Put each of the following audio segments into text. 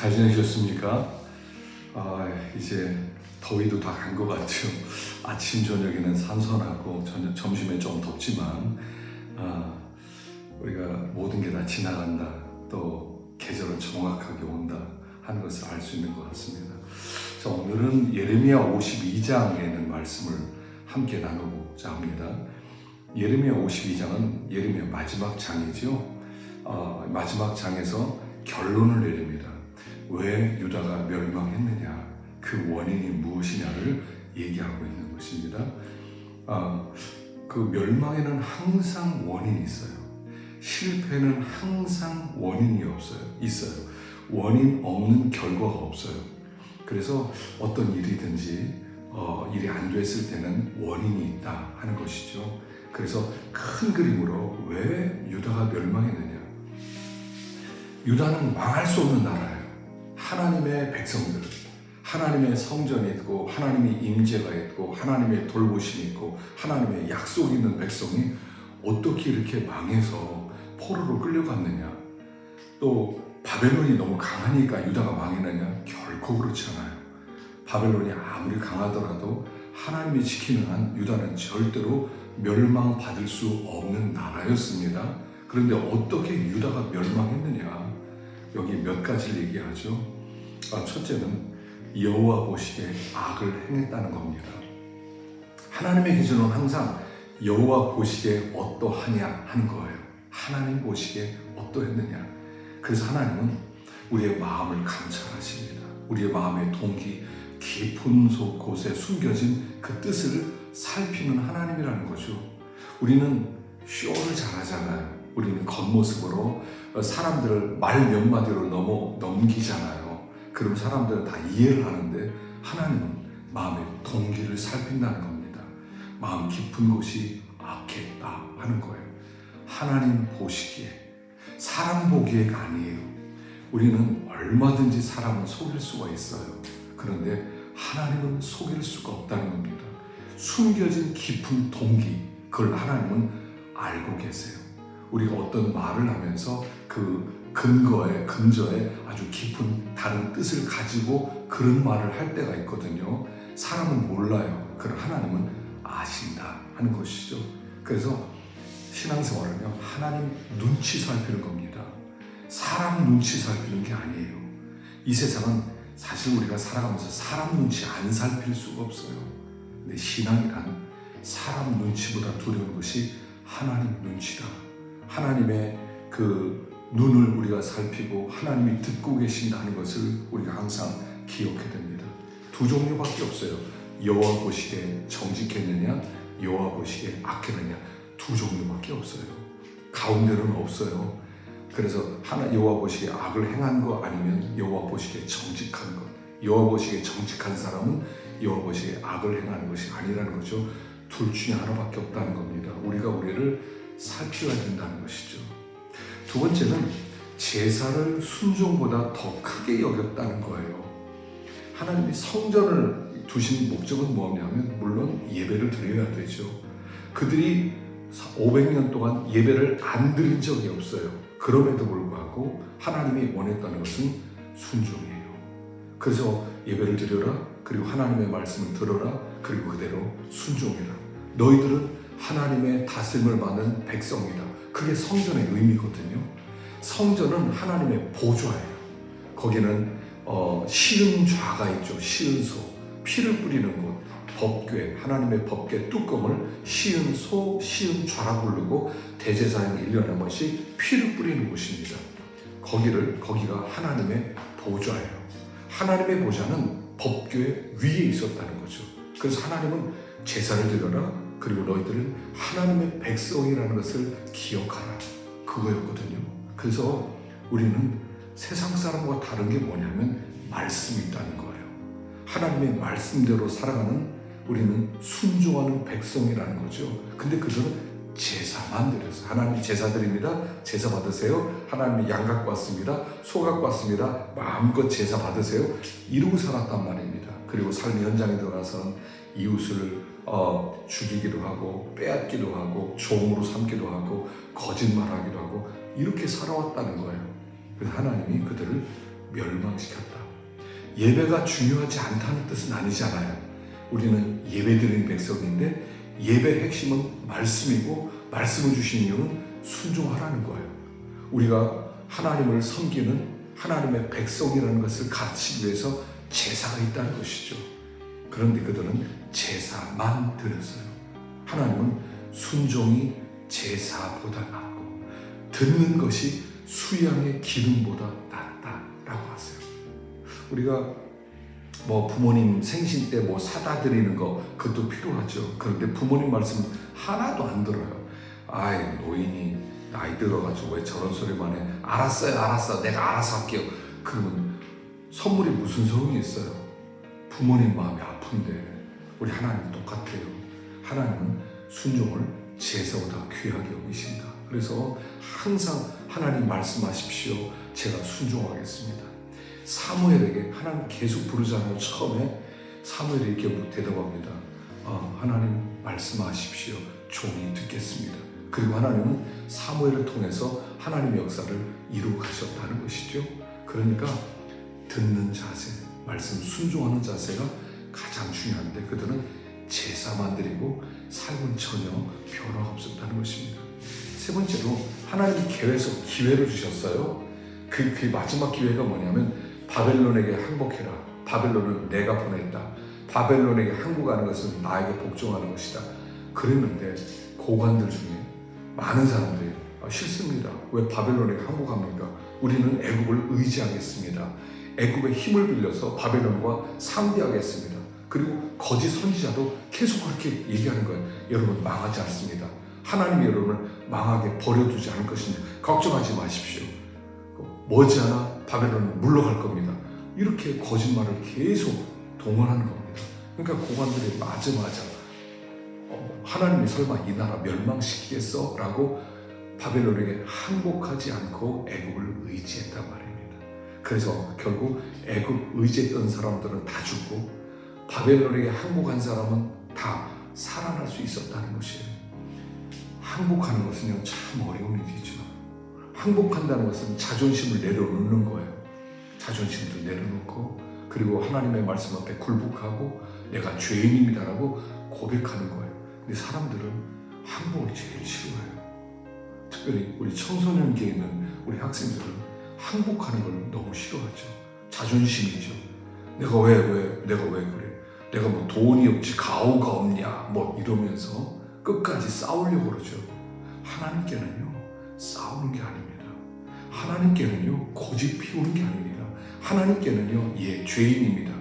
잘 지내셨습니까? 이제 더위도 다 간 것 같죠. 아침 저녁에는 선선하고 점심에 좀 덥지만 우리가 모든 게 다 지나간다, 또 계절은 정확하게 온다 하는 것을 알 수 있는 것 같습니다. 자, 오늘은 예레미야 52장에 있는 말씀을 함께 나누고자 합니다. 예레미야 52장은 예레미야 마지막 장이죠. 마지막 장에서 결론을 내립니다. 왜 유다가 멸망했느냐, 그 원인이 무엇이냐를 얘기하고 있는 것입니다. 그 멸망에는 항상 원인이 있어요. 실패는 항상 원인이 있어요. 원인 없는 결과가 없어요. 그래서 어떤 일이든지 일이 안 됐을 때는 원인이 있다 하는 것이죠. 그래서 큰 그림으로 왜 유다가 멸망했느냐. 유다는 망할 수 없는 나라예요. 하나님의 백성들, 하나님의 성전이 있고 하나님의 임재가 있고 하나님의 돌보심이 있고 하나님의 약속이 있는 백성이 어떻게 이렇게 망해서 포로로 끌려갔느냐. 또 바벨론이 너무 강하니까 유다가 망했느냐? 결코 그렇지 않아요. 바벨론이 아무리 강하더라도 하나님이 지키는 한 유다는 절대로 멸망받을 수 없는 나라였습니다. 그런데 어떻게 유다가 멸망했느냐? 여기 몇 가지를 얘기하죠. 첫째는 여호와 보시기에 악을 행했다는 겁니다. 하나님의 기준은 항상 여호와 보시기에 어떠하냐 하는 거예요. 하나님 보시기에 어떠했느냐. 그래서 하나님은 우리의 마음을 감찰하십니다. 우리의 마음의 동기, 깊은 곳에 숨겨진 그 뜻을 살피는 하나님이라는 거죠. 우리는 쇼를 잘하잖아요. 우리는 겉모습으로 사람들을 말 몇 마디로 넘기잖아요. 그럼 사람들은 다 이해를 하는데 하나님은 마음의 동기를 살핀다는 겁니다. 마음 깊은 곳이 악했다 하는 거예요. 하나님 보시기에, 사람 보기에가 아니에요. 우리는 얼마든지 사람을 속일 수가 있어요. 그런데 하나님은 속일 수가 없다는 겁니다. 숨겨진 깊은 동기, 그걸 하나님은 알고 계세요. 우리가 어떤 말을 하면서 그 근저에 아주 깊은 다른 뜻을 가지고 그런 말을 할 때가 있거든요. 사람은 몰라요. 그러나 하나님은 아신다 하는 것이죠. 그래서 신앙생활은요, 하나님 눈치 살피는 겁니다. 사람 눈치 살피는 게 아니에요. 이 세상은 사실 우리가 살아가면서 사람 눈치 안 살필 수가 없어요. 근데 신앙이란 사람 눈치보다 두려운 것이 하나님 눈치다. 하나님의 그 눈을 우리가 살피고 하나님이 듣고 계신다는 것을 우리가 항상 기억해야 됩니다. 두 종류밖에 없어요. 여호와 보시기에 정직했느냐, 여호와 보시기에 악했느냐. 두 종류밖에 없어요. 가운데는 없어요. 그래서 여호와 보시기에 악을 행한 거 아니면 여호와 보시기에 정직한 것. 여호와 보시기에 정직한 사람은 여호와 보시기에 악을 행하는 것이 아니라는 거죠. 둘 중에 하나밖에 없다는 겁니다. 우리가 우리를 살펴야 된다는 것이죠. 두 번째는 제사를 순종보다 더 크게 여겼다는 거예요. 하나님이 성전을 두신 목적은 뭐냐면 물론 예배를 드려야 되죠. 그들이 500년 동안 예배를 안 드린 적이 없어요. 그럼에도 불구하고 하나님이 원했다는 것은 순종이에요. 그래서 예배를 드려라, 그리고 하나님의 말씀을 들어라, 그리고 그대로 순종해라. 너희들은 하나님의 다스림을 받는 백성이다. 그게 성전의 의미거든요. 성전은 하나님의 보좌예요. 거기는 시은좌가 있죠. 시은소, 피를 뿌리는 곳, 법궤, 하나님의 법궤 뚜껑을 시은소, 시은좌라 부르고 대제사장이 1년에 한 번씩 피를 뿌리는 곳입니다. 거기가 하나님의 보좌예요. 하나님의 보좌는 법궤 위에 있었다는 거죠. 그래서 하나님은 제사를 드려라, 그리고 너희들은 하나님의 백성이라는 것을 기억하라, 그거였거든요. 그래서 우리는 세상 사람과 다른 게 뭐냐면 말씀이 있다는 거예요. 하나님의 말씀대로 살아가는 우리는 순종하는 백성이라는 거죠. 근데 그들은 제사만 드렸어요. 하나님 제사 드립니다. 제사 받으세요. 하나님이 양 갖고 왔습니다. 소 갖고 왔습니다. 마음껏 제사 받으세요. 이러고 살았단 말입니다. 그리고 삶의 현장에 들어가서는 이웃을 죽이기도 하고 빼앗기도 하고 종으로 삼기도 하고 거짓말하기도 하고 이렇게 살아왔다는 거예요. 그래서 하나님이 그들을 멸망시켰다. 예배가 중요하지 않다는 뜻은 아니잖아요. 우리는 예배드리는 백성인데 예배의 핵심은 말씀이고 말씀을 주신 이유는 순종하라는 거예요. 우리가 하나님을 섬기는 하나님의 백성이라는 것을 가르치기 위해서 제사가 있다는 것이죠. 그런데 그들은 제사만 드렸어요. 하나님은 순종이 제사보다 낫고 듣는 것이 수양의 기름보다 낫다라고 하세요. 우리가 부모님 생신 때 사다 드리는 거 그것도 필요하죠. 그런데 부모님 말씀 하나도 안 들어요. 아이, 노인이 나이 들어가지고 왜 저런 소리만 해. 알았어요. 내가 알아서 할게요. 그러면 선물이 무슨 소용이 있어요. 부모님 마음이 아픈데. 우리 하나님은 똑같아요. 하나님은 순종을 제사보다 귀하게 여기신다. 그래서 항상 하나님 말씀하십시오. 제가 순종하겠습니다. 사무엘에게 하나님 계속 부르잖아요. 처음에 사무엘이 이렇게 대답합니다. 하나님 말씀하십시오. 종이 듣겠습니다. 그리고 하나님은 사무엘을 통해서 하나님의 역사를 이루어 가셨다는 것이죠. 그러니까 듣는 자세, 말씀 순종하는 자세가 가장 중요한데 그들은 제사만 드리고 삶은 전혀 변화가 없었다는 것입니다. 세 번째로 하나님이 계획에서 기회를 주셨어요. 그 마지막 기회가 뭐냐면 바벨론에게 항복해라. 바벨론은 내가 보냈다. 바벨론에게 항복하는 것은 나에게 복종하는 것이다. 그랬는데 고관들 중에 많은 사람들이 싫습니다. 왜 바벨론에게 항복합니까? 우리는 애굽을 의지하겠습니다. 애굽의 힘을 빌려서 바벨론과 상대하겠습니다. 그리고 거짓 선지자도 계속 그렇게 얘기하는 거예요. 여러분 망하지 않습니다. 하나님이 여러분을 망하게 버려두지 않을 것입니다. 걱정하지 마십시오. 머지않아 바벨론은 물러갈 겁니다. 이렇게 거짓말을 계속 동원하는 겁니다. 그러니까 고관들이 맞아 하나님이 설마 이 나라 멸망시키겠어? 라고 바벨론에게 항복하지 않고 애굽을 의지했단 말입니다. 그래서 결국 애굽 의지했던 사람들은 다 죽고 바벨론에게 항복한 사람은 다 살아날 수 있었다는 것이에요. 항복하는 것은요 참 어려운 일이죠. 항복한다는 것은 자존심을 내려놓는 거예요. 자존심도 내려놓고 그리고 하나님의 말씀 앞에 굴복하고 내가 죄인입니다라고 고백하는 거예요. 근데 사람들은 항복을 제일 싫어해요. 특별히 우리 청소년기에 있는 우리 학생들은 항복하는 걸 너무 싫어하죠. 자존심이죠. 내가 왜 그래? 내가 돈이 없지 가오가 없냐 이러면서 끝까지 싸우려고 그러죠. 하나님께는요 싸우는 게 아닙니다. 하나님께는요 고집 피우는 게 아닙니다. 하나님께는요 죄인입니다.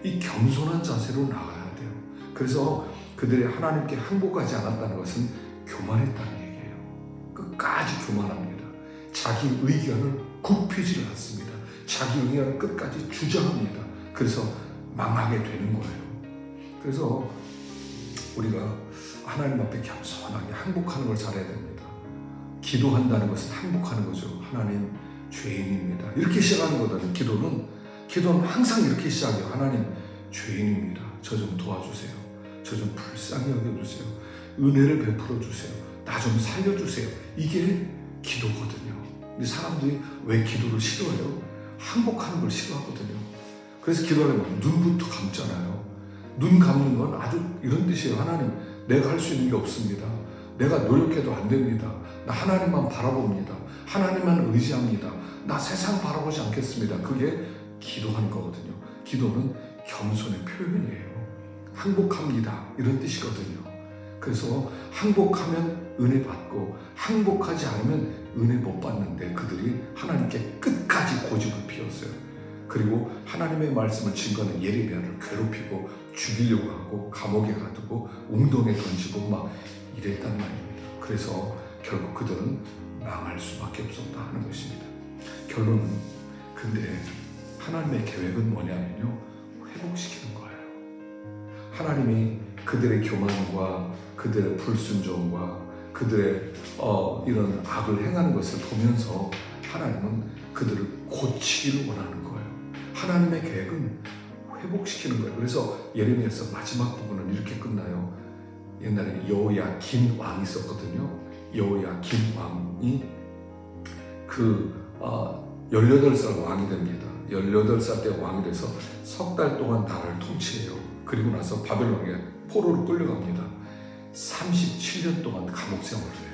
이 겸손한 자세로 나가야 돼요. 그래서 그들이 하나님께 항복하지 않았다는 것은 교만했다는 얘기예요. 끝까지 교만합니다. 자기 의견을 굽히지를 않습니다. 자기 의견을 끝까지 주장합니다. 그래서 망하게 되는 거예요. 그래서 우리가 하나님 앞에 겸손하게 항복하는 걸 잘해야 됩니다. 기도한다는 것은 항복하는 거죠. 하나님 죄인입니다. 이렇게 시작하는 거거든요. 기도는 항상 이렇게 시작해요. 하나님 죄인입니다. 저 좀 도와주세요. 저 좀 불쌍히 여겨주세요. 은혜를 베풀어 주세요. 나 좀 살려주세요. 이게 기도거든요. 근데 사람들이 왜 기도를 싫어해요? 항복하는 걸 싫어하거든요. 그래서 기도하려면 눈부터 감잖아요. 눈 감는 건 아주 이런 뜻이에요. 하나님, 내가 할 수 있는 게 없습니다. 내가 노력해도 안 됩니다. 나 하나님만 바라봅니다. 하나님만 의지합니다. 나 세상 바라보지 않겠습니다. 그게 기도하는 거거든요. 기도는 겸손의 표현이에요. 항복합니다. 이런 뜻이거든요. 그래서 항복하면 은혜 받고 항복하지 않으면 은혜 못 받는데 그들이 하나님께 끝까지 고집을 피웠어요. 그리고 하나님의 말씀을 증거하는 예레미야를 괴롭히고 죽이려고 하고 감옥에 가두고 웅덩이에 던지고 막 이랬단 말입니다. 그래서 결국 그들은 망할 수밖에 없었다 하는 것입니다. 결론은 근데 하나님의 계획은 뭐냐면요, 회복시키는 거예요. 하나님이 그들의 교만과 그들의 불순종과 그들의 이런 악을 행하는 것을 보면서 하나님은 그들을 고치기를 원하는 거예요. 하나님의 계획은 회복시키는 거예요. 그래서 예레미야서 마지막 부분은 이렇게 끝나요. 옛날에 여호야긴 왕이 있었거든요. 여호야긴 왕이 18살 왕이 됩니다. 18살 때 왕이 돼서 석 달 동안 나라를 통치해요. 그리고 나서 바벨론에 포로로 끌려갑니다. 37년 동안 감옥 생활을 해요.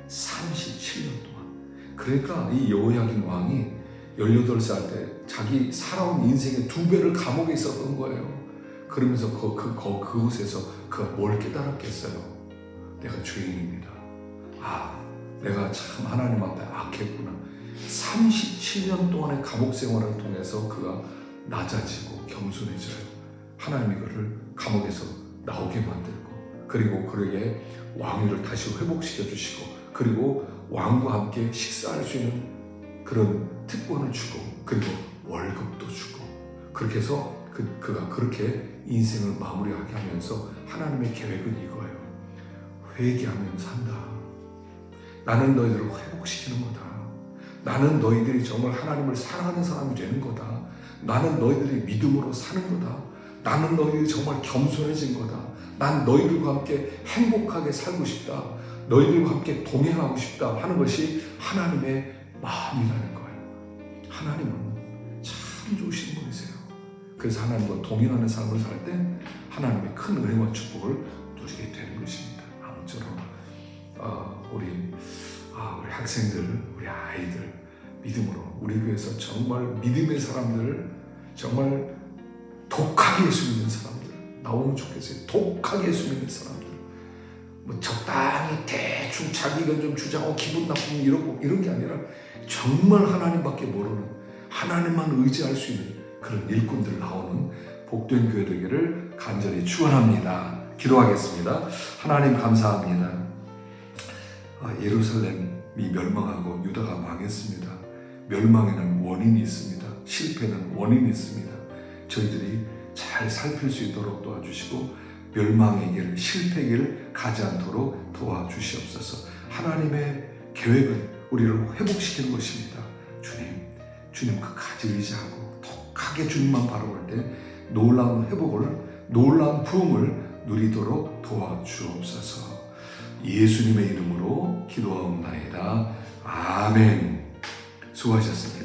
37년 동안. 그러니까 이 여호야긴 왕이 18살 때 자기 살아온 인생의 2배를 감옥에 있었던 거예요. 그러면서 그곳에서 그가 뭘 깨달았겠어요? 내가 죄인입니다. 내가 참 하나님 앞에 악했구나. 37년 동안의 감옥 생활을 통해서 그가 낮아지고 겸손해져요. 하나님이 그를 감옥에서 나오게 만들고, 그리고 그에게 왕위를 다시 회복시켜 주시고, 그리고 왕과 함께 식사할 수 있는 그런 특권을 주고, 그리고 월급도 주고, 그렇게 해서 그가 그렇게 인생을 마무리하게 하면서 하나님의 계획은 이거예요. 회개하면 산다. 나는 너희들을 회복시키는 거다. 나는 너희들이 정말 하나님을 사랑하는 사람이 되는 거다. 나는 너희들이 믿음으로 사는 거다. 나는 너희들이 정말 겸손해진 거다. 난 너희들과 함께 행복하게 살고 싶다. 너희들과 함께 동행하고 싶다 하는 것이 하나님의 마음이라는 거예요. 하나님은 참 좋으신 분이세요. 그래서 하나님과 동행하는 삶을 살 때 하나님의 큰 은혜와 축복을 누리게 되는 것입니다. 아무쪼록 우리 학생들, 우리 아이들 믿음으로 우리 교회에서 정말 믿음의 사람들, 정말 독하게 예수 믿는 사람들 나오면 좋겠어요. 독하게 예수 믿는 사람들, 뭐 적당히 대충 자기 의견 좀 주장하고 기분 나쁘면 이런 게 아니라 정말 하나님밖에 모르는, 하나님만 의지할 수 있는 그런 일꾼들 나오는 복된 교회 되기를 간절히 축원합니다. 기도하겠습니다. 하나님 감사합니다. 예루살렘이 멸망하고 유다가 망했습니다. 멸망에는 원인이 있습니다. 실패는 원인이 있습니다. 저희들이 잘 살필 수 있도록 도와주시고 멸망의 길, 실패의 길을 가지 않도록 도와주시옵소서. 하나님의 계획은 우리를 회복시키는 것입니다. 주님 끝까지 의지하고 독하게 주님만 바라볼 때 놀라운 회복을, 놀라운 부흥을 누리도록 도와주옵소서. 예수님의 이름으로 기도하옵나이다. 아멘. 수고하셨습니다.